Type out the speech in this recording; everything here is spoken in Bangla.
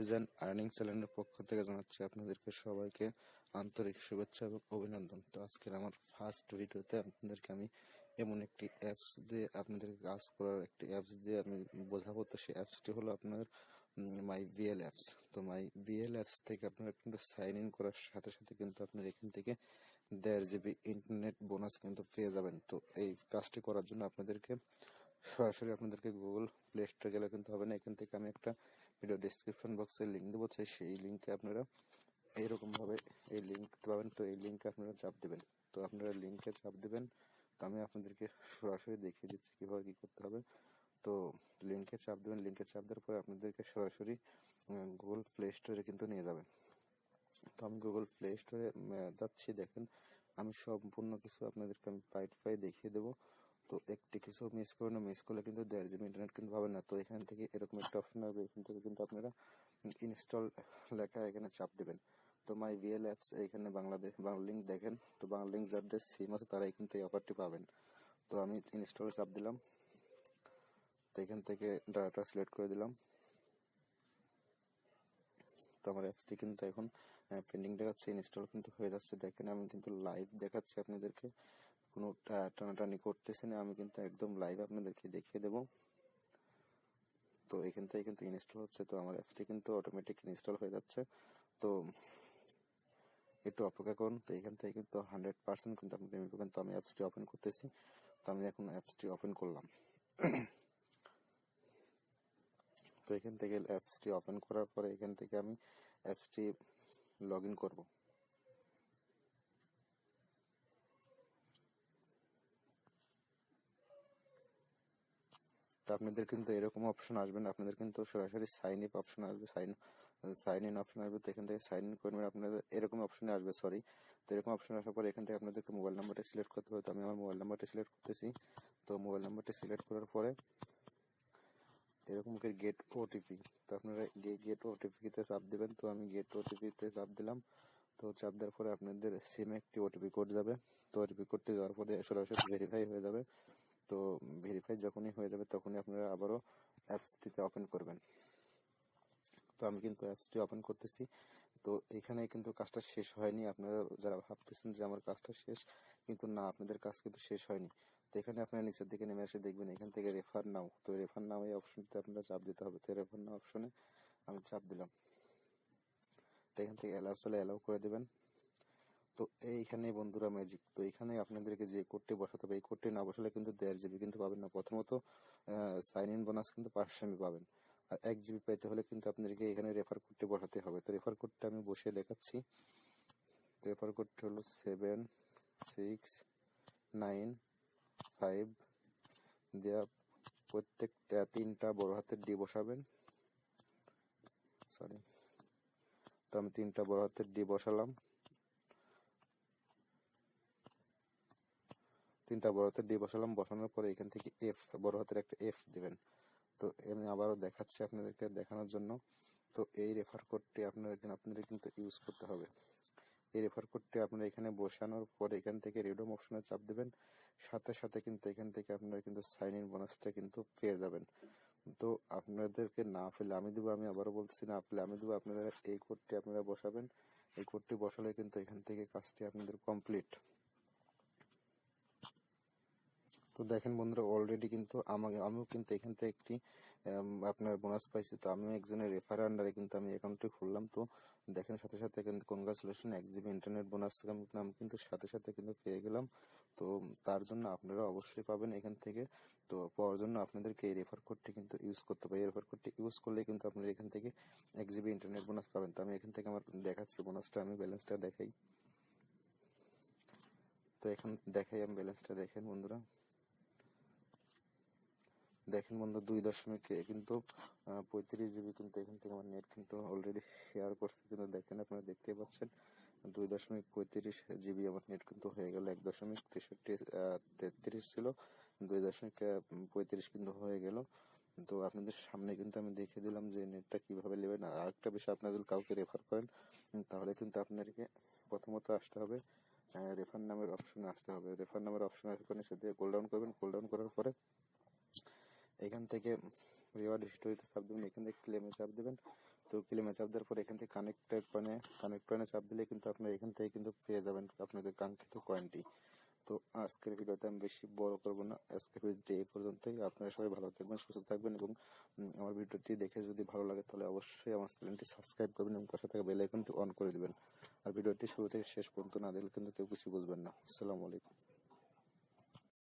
ভিউজ অ্যান্ড আর্নিং চ্যানেলের পক্ষ থেকে জানাচ্ছি আপনাদেরকে সবাইকে আন্তরিক শুভেচ্ছা এবং অভিনন্দন। তো আজকের আমার ফার্স্ট ভিডিওতে আপনাদেরকে আমি এমন একটি অ্যাপস দিয়ে আপনাদেরকে কাজ করার একটি অ্যাপস দিয়ে আমি বোঝাবো। তো সেই অ্যাপসটি হলো আপনার মাই ভিএল অ্যাপস। তো মাই ভিএল অ্যাপস থেকে আপনারা কিন্তু সাইন ইন করার সাথে সাথে কিন্তু আপনার এখান থেকে 1.5 GB ইন্টারনেট বোনাস কিন্তু পেয়ে যাবেন। তো এই কাজটি করার জন্য আপনাদেরকে সরাসরি আপনাদেরকে গুগল প্লে স্টোরে গেলে কিন্তু হবে না। এখান থেকে আমি একটা ভিডিও ডেসক্রিপশন বক্সে লিঙ্ক দেবো, সেই লিঙ্কে আপনারা এইরকম ভাবে এই লিঙ্ক পাবেন। তো এই লিঙ্কে আপনারা চাপ দেবেন। তো আপনারা লিঙ্কে চাপ দেবেন। তো আমি আপনাদেরকে সরাসরি দেখিয়ে দিচ্ছি কিভাবে কি করতে হবে। তো লিঙ্কে চাপ দেবেন। লিঙ্কে চাপ দেওয়ার পরে আপনাদেরকে সরাসরি গুগল প্লে স্টোরে কিন্তু নিয়ে যাবেন। তো আমি গুগল প্লে স্টোরে যাচ্ছি। দেখেন আমি সম্পূর্ণ কিছু আপনাদেরকে আমি পাই দেখিয়ে দেবো। তো একটি কিছু মিস করে না, মিস করলে কিন্তু 1.5 GB ইন্টারনেট কিন্তু পাবেন না। তো এখান থেকে এরকম একটা অপশন আসবে, এখান থেকে কিন্তু আপনারা ইনস্টল লেখা এখানে চাপ দেবেন। তো মাই ভিএল অ্যাপস এখানে বাংলা লিঙ্ক দেখেন। তো বাংলা লিঙ্ক যাদের সিম আছে তারাই কিন্তু এই অফারটি পাবেন। তো আমি ইনস্টল চাপ দিলাম। তো এখান থেকে ডাটা সিলেক্ট করে দিলাম। তো আমার অ্যাপসটি কিন্তু এখন পেন্ডিং দেখাচ্ছে, ইনস্টল কিন্তু হয়ে যাচ্ছে। দেখেন আমি কিন্তু লাইভ দেখাচ্ছি আপনাদেরকে, কোনো টানাটানি করতেছি না, আমি কিন্তু একদম লাইভ আপনাদেরকে দেখিয়ে দেবো। তো এখান থেকে কিন্তু ইনস্টল হচ্ছে। তো আমার অ্যাপসটি কিন্তু অটোমেটিক ইনস্টল হয়ে যাচ্ছে। তো একটু অপেক্ষা করুন। তো এখান থেকে কিন্তু 100% কিন্তু আপনি পেমেন্ট পাবেন। তো আমি অ্যাপসটি ওপেন করতেছি। তো আমি এখন অ্যাপসটি ওপেন করলাম। তো এখান থেকে অ্যাপসটি ওপেন করার পরে এখান থেকে আমি অ্যাপসটি লগ ইন করবো। তো আপনাদের কিন্তু এরকম অপশন আসবে না, আপনাদের কিন্তু সরাসরি সাইন আপ অপশন আসবে, সাইন ইন অপশন আসবে। তো এখান থেকে সাইন ইন করবেন, আপনাদের এরকম অপশনে আসবে। সরি, তো এরকম অপশন আসার পরে এখান থেকে আপনাদেরকে মোবাইল নাম্বারটা সিলেক্ট করতে হবে। তো আমি আমার মোবাইল নাম্বারটা সিলেক্ট করতেছি। তো মোবাইল নাম্বারটা সিলেক্ট করার পরে এরকম করে গেট ওটিপি, তো আপনারা গেট ওটিপি তে চাপ দিবেন। তো আমি গেট ওটিপি তে চাপ দিলাম। তো চাপ দেওয়ার পরে আপনাদের সিমে একটি ওটিপি কোড যাবে। তো ওটিপি কোডটি যাওয়ার পরে সরাসরি ভেরিফাই হয়ে যাবে। তো ভেরিফাই যখনই হয়ে যাবে তখনই আপনারা আবারও অ্যাপসটিতে ওপেন করবেন। তো আমি কিন্তু অ্যাপসটি ওপেন করতেছি। তো এখানে কিন্তু কাজটা শেষ হয়নি। আপনারা যারা ভাবতেছেন যে আমার কাজটা শেষ, কিন্তু না, আপনাদের কাজ কিন্তু শেষ হয়নি। তো এখানে আপনারা নিচের দিকে নেমে এসে দেখবেন এখান থেকে রেফার নাও। তো রেফার নাও এই অপশনটিতে আপনারা চাপ দিতে হবে। তো রেফার নাও অপশনে আমি চাপ দিলাম। তো এখান থেকে অ্যালাউ করে দেবেন। তো এইখানে বন্ধুরা ম্যাজিক। তো এখানে আপনাদেরকে যে কোডটি বসাতে হবে, এই কোডটি না বসালে কিন্তু 1.5 GB কিন্তু পাবেন না। প্রথমত সাইন ইন বোনাস কিন্তু 500 MB পাবেন। আর 1 GB পাইতে হলে কিন্তু আপনাদেরকে এখানে রেফার কোডটি বসাতে হবে। তো রেফার কোডটা আমি বসিয়ে দেখাচ্ছি। তো রেফার কোডটি হলো 7695 দেওয়া। প্রত্যেকটা 3টা বড় হাতের ডি বসাবেন। সরি, তো আমি 3টা বড় হাতের ডি বসালাম। 3টা বড় হাতের ডি বসালাম। বসানোর পরে এখান থেকে এফ, বড় হাতের একটা এফ দিবেন। তো আমি আবারও দেখাচ্ছি আপনাদেরকে দেখানোর জন্য। তো এই রেফার কোডটি আপনাদের কিন্তু ইউজ করতে হবে। এই রেফার কোডটি আপনারা এখানে বসানোর পরে এখান থেকে রিডম অপশনে চাপ দেবেন। সাথে সাথে কিন্তু এখান থেকে আপনারা কিন্তু সাইন ইন বোনাসটা কিন্তু পেয়ে যাবেন। তো আপনাদেরকে না পেলে আমি দেবো, আমি আবারও বলতেছি, না পেলে আমি দেবো। আপনারা এই কোডটি আপনারা বসাবেন। এই কোডটি বসালে কিন্তু এখান থেকে কাজটি আপনাদের কমপ্লিট। তো দেখেন বন্ধুরা, অলরেডি কিন্তু আমিও কিন্তু এখান থেকে একটি আপনার বোনাস পাইছি। তো আমিও একজনের রেফার আন্ডারে কিন্তু আমি অ্যাকাউন্টটি খুললাম। তো দেখেন সাথে সাথে কিন্তু কনগ্রাচুলেশন, 1 GB ইন্টারনেট বোনাস আমি কিন্তু সাথে সাথে কিন্তু পেয়ে গেলাম। তো তার জন্য আপনারা অবশ্যই পাবেন এখান থেকে। তো পাওয়ার জন্য আপনাদেরকে এই রেফার কোডটি কিন্তু ইউজ করতে হবে। এই রেফার কোডটি ইউজ করলে কিন্তু আপনারা এখান থেকে 1 GB ইন্টারনেট বোনাস পাবেন। তো আমি এখান থেকে আমার দেখাচ্ছি বোনাসটা, আমি ব্যালেন্সটা দেখাই। তো এখন দেখাই আমি ব্যালেন্সটা, দেখেন বন্ধুরা। দেখেন বন্ধু, 2 কিন্তু 35 GB কিন্তু এখান থেকে আমার নেট কিন্তু অলরেডি শেয়ার করছে। কিন্তু দেখেন আপনারা দেখতেই পাচ্ছেন 2.35 GB আমার নেট কিন্তু হয়ে গেল। 1.63 ছিল, 2.35 কিন্তু হয়ে গেল। তো আপনাদের সামনে কিন্তু আমি দেখিয়ে দিলাম যে নেটটা কিভাবে নেবেন। আর আরেকটা বিষয়, আপনারা যদি কাউকে রেফার করেন তাহলে কিন্তু আপনাদেরকে প্রথমত আসতে হবে রেফার নামের অপশনে আসতে হবে। রেফার নামের অপশনে নিচে দিয়ে গোল ডাউন করবেন। গোল ডাউন করার পরে এখান থেকে রিওয়ার্ড হিস্টোরিতে চাপ দেবেন। এখান থেকে ক্লেমে চাপ দেবেন। তো ক্লেমে চাপ দেওয়ার পর এখান থেকে কানেক্ট কয়েনে চাপ দিলে কিন্তু আপনারা এখান থেকে কিন্তু পেয়ে যাবেন আপনাদের কাঙ্ক্ষিত কয়েনটি। তো আজকের ভিডিওতে আমি বেশি বড় করব না, আজকের ভিডিওটি এই পর্যন্তই। আপনারা সবাই ভালো থাকবেন, সুস্থ থাকবেন এবং আমার ভিডিওটি দেখে যদি ভালো লাগে তাহলে অবশ্যই আমার চ্যানেলটি সাবস্ক্রাইব করবেন এবং পাশে থাকা বেল আইকনটি অন করে দিবেন। আর ভিডিওটি শুরু থেকে শেষ পর্যন্ত না দেখলে কিন্তু কেউ কিছু বুঝবেন না। আসসালামু আলাইকুম।